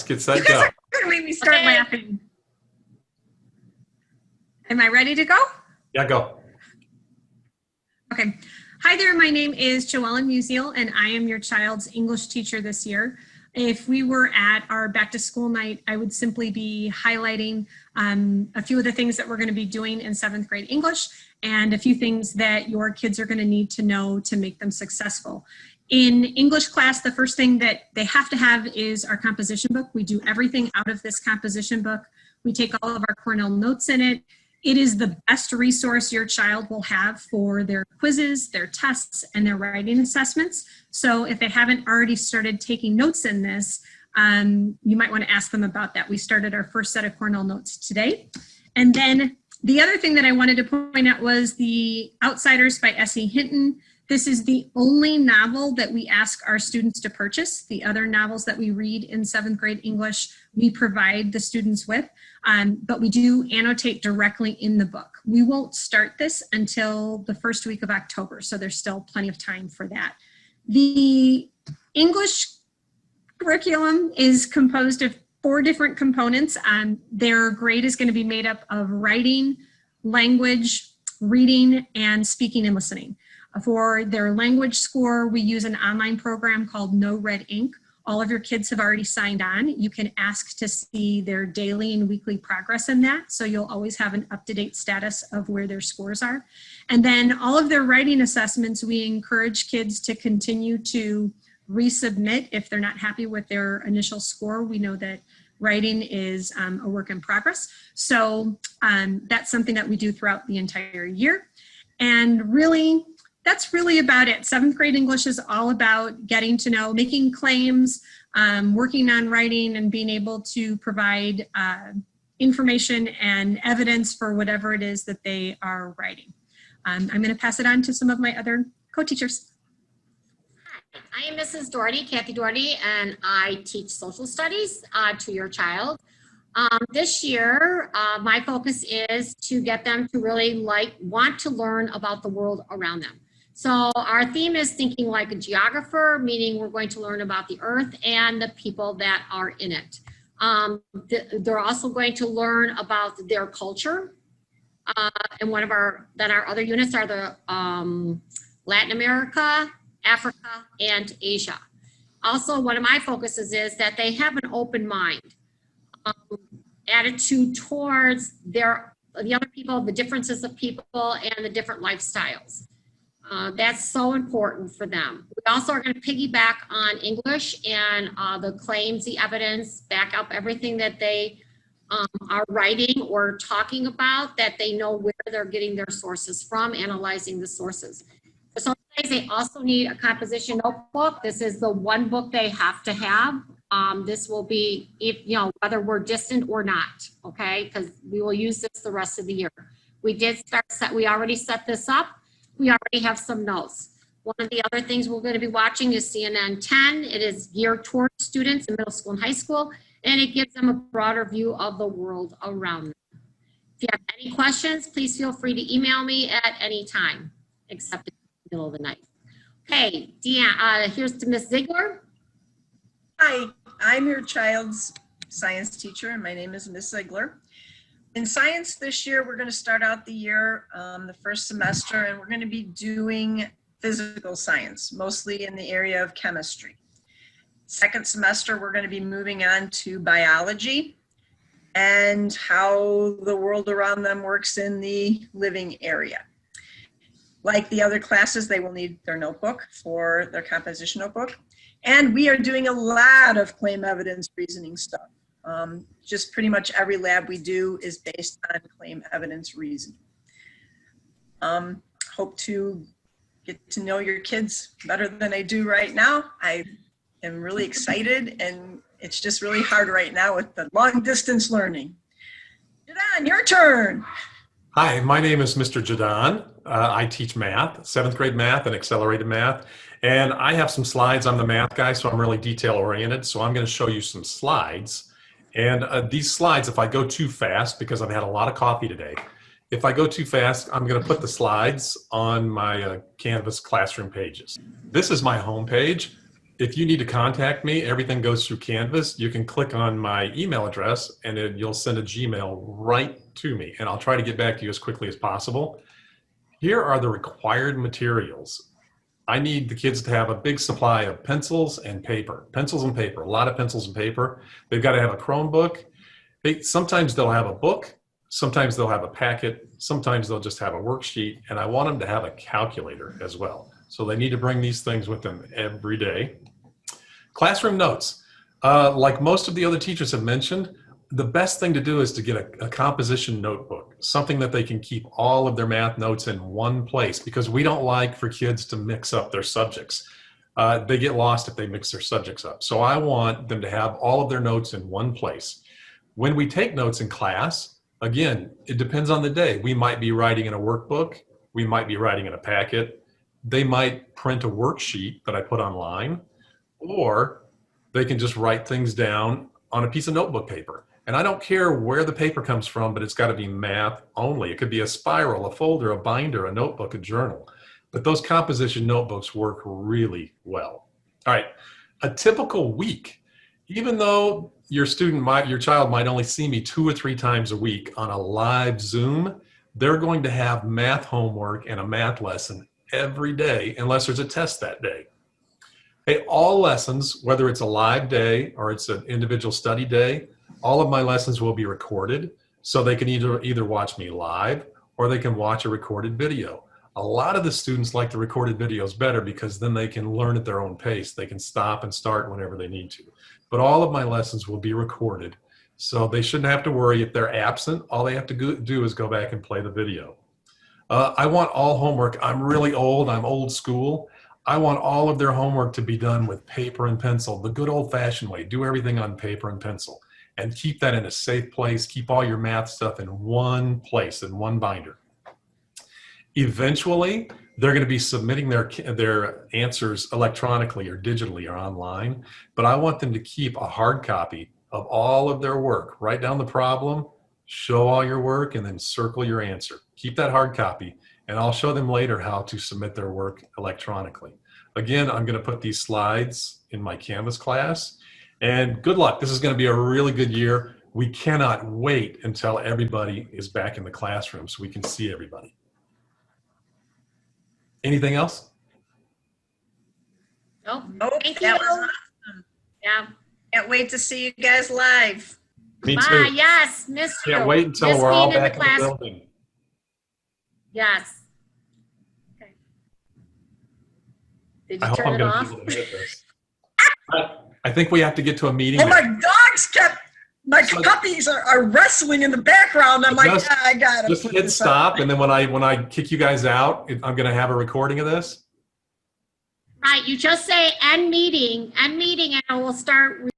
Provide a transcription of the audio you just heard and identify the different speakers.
Speaker 1: Get set,
Speaker 2: You guys
Speaker 1: go.
Speaker 2: are going to make me start laughing. Am I ready to go?
Speaker 1: Yeah, go.
Speaker 2: Okay. Hi there, my name is Joellen Musial, and I am your child's English teacher this year. If we were at our back to school night, I would simply be highlighting a few of the things that we're going to be doing in 7th grade English and a few things that your kids are going to need to know to make them successful. In English class, the first thing that they have to have is our composition book. We do everything out of this composition book. We take all of our Cornell notes in it. It is the best resource your child will have for their quizzes, their tests, and their writing assessments. So if they haven't already started taking notes in this, you might want to ask them about that. We started our first set of Cornell notes today. And then the other thing that I wanted to point out was The Outsiders by S.E. Hinton. This is the only novel that we ask our students to purchase. The other novels that we read in 7th grade English, we provide the students with, but we do annotate directly in the book. We won't start this until the first week of October, so there's still plenty of time for that. The English curriculum is composed of 4 different components. Their grade is going to be made up of writing, language, reading, and speaking and listening. For their language score, we use an online program called No Red Ink. All of your kids have already signed on. You can ask to see their daily and weekly progress in that, so you'll always have an up-to-date status of where their scores are. And then all of their writing assessments, we encourage kids to continue to resubmit if they're not happy with their initial score. We know that writing is a work in progress. So that's something that we do throughout the entire year. And really, that's really about it. 7th grade English is all about getting to know, making claims, working on writing, and being able to provide information and evidence for whatever it is that they are writing. I'm going to pass it on to some of my other co-teachers.
Speaker 3: Hi, I am Mrs. Doherty, Kathy Doherty, and I teach social studies to your child. This year, my focus is to get them to really want to learn about the world around them. So our theme is thinking like a geographer, meaning we're going to learn about the earth and the people that are in it. They're also going to learn about their culture. And our other units are the Latin America, Africa, and Asia. Also, one of my focuses is that they have an open mind, attitude towards the other people, the differences of people, and the different lifestyles. That's so important for them. We also are going to piggyback on English and the claims, the evidence, back up everything that they are writing or talking about, that they know where they're getting their sources from, analyzing the sources. For some days, they also need a composition notebook. This is the one book they have to have. This will be, whether we're distant or not, okay? Because we will use this the rest of the year. We already set this up. We already have some notes. One of the other things we're going to be watching is CNN 10. It is geared towards students in middle school and high school, and it gives them a broader view of the world around them. If you have any questions, please feel free to email me at any time, except in the middle of the night. Okay, Deanne, here's to Ms. Ziegler.
Speaker 4: Hi, I'm your child's science teacher, and my name is Ms. Ziegler. In science this year, we're going to start out the year, the first semester, and we're going to be doing physical science, mostly in the area of chemistry. Second semester, we're going to be moving on to biology and how the world around them works in the living area. Like the other classes, they will need their notebook for their composition notebook. And we are doing a lot of claim evidence reasoning stuff. Just pretty much every lab we do is based on claim evidence reasoning. Hope to get to know your kids better than I do right now. I am really excited, and it's just really hard right now with the long distance learning. Jadon, your turn.
Speaker 1: Hi, my name is Mr. Jadon. I teach math, 7th grade math and accelerated math. And I have some slides. I'm the math guy, so I'm really detail oriented. So I'm going to show you some slides. And these slides, if I go too fast, because I've had a lot of coffee today, if I go too fast, I'm going to put the slides on my Canvas classroom pages. This is my home page. if you need to contact me, everything goes through Canvas. You can click on my email address and you'll send a Gmail right to me, and I'll try to get back to you as quickly as possible. Here are the required materials. I need the kids to have a big supply of pencils and paper. Pencils and paper, a lot of pencils and paper. They've got to have a Chromebook. Sometimes they'll have a book, sometimes they'll have a packet, sometimes they'll just have a worksheet, and I want them to have a calculator as well. So they need to bring these things with them every day. Classroom notes. Like most of the other teachers have mentioned, the best thing to do is to get a composition notebook, something that they can keep all of their math notes in one place, because we don't like for kids to mix up their subjects. They get lost if they mix their subjects up. So I want them to have all of their notes in one place. When we take notes in class, again, it depends on the day. We might be writing in a workbook. We might be writing in a packet. They might print a worksheet that I put online, or they can just write things down on a piece of notebook paper. And I don't care where the paper comes from, but it's got to be math only. It could be a spiral, a folder, a binder, a notebook, a journal. But those composition notebooks work really well. All right, a typical week, even though your child might only see me 2 or 3 times a week on a live Zoom, they're going to have math homework and a math lesson every day, unless there's a test that day. Hey, all lessons, whether it's a live day or it's an individual study day, all of my lessons will be recorded, so they can either watch me live or they can watch a recorded video. A lot of the students like the recorded videos better because then they can learn at their own pace. They can stop and start whenever they need to. But all of my lessons will be recorded, so they shouldn't have to worry if they're absent. All they have to do is go back and play the video. I want all homework. I'm really old. I'm old school. I want all of their homework to be done with paper and pencil, the good old-fashioned way. Do everything on paper and pencil, and keep that in a safe place. Keep all your math stuff in one place, in one binder. Eventually, they're going to be submitting their answers electronically or digitally or online, but I want them to keep a hard copy of all of their work. Write down the problem, show all your work, and then circle your answer. Keep that hard copy, and I'll show them later how to submit their work electronically. Again, I'm going to put these slides in my Canvas class, and good luck. This is going to be a really good year. We cannot wait until everybody is back in the classroom so we can see everybody. Anything else?
Speaker 3: Nope.
Speaker 4: Nope,
Speaker 3: Thank
Speaker 4: that
Speaker 3: you.
Speaker 4: was awesome.
Speaker 3: Yeah.
Speaker 4: Can't wait to see you guys live.
Speaker 1: Me
Speaker 3: Bye.
Speaker 1: too.
Speaker 3: Yes, miss you.
Speaker 1: Can't wait until
Speaker 3: Miss
Speaker 1: we're all
Speaker 3: being in
Speaker 1: back in the
Speaker 3: class.
Speaker 1: building.
Speaker 3: Yes. Okay. Did
Speaker 1: I
Speaker 3: you
Speaker 1: hope
Speaker 3: turn
Speaker 1: I'm
Speaker 3: it
Speaker 1: going to
Speaker 3: off?
Speaker 1: be able to hit this. But I think we have to get to a meeting.
Speaker 4: Oh,
Speaker 1: now.
Speaker 4: my dogs my puppies are wrestling in the background. I'm like,
Speaker 1: Just-
Speaker 4: I got it.
Speaker 1: Just hit stop, and then when I kick you guys out, I'm going to have a recording of this.
Speaker 3: Right. You just say end meeting, and we'll start.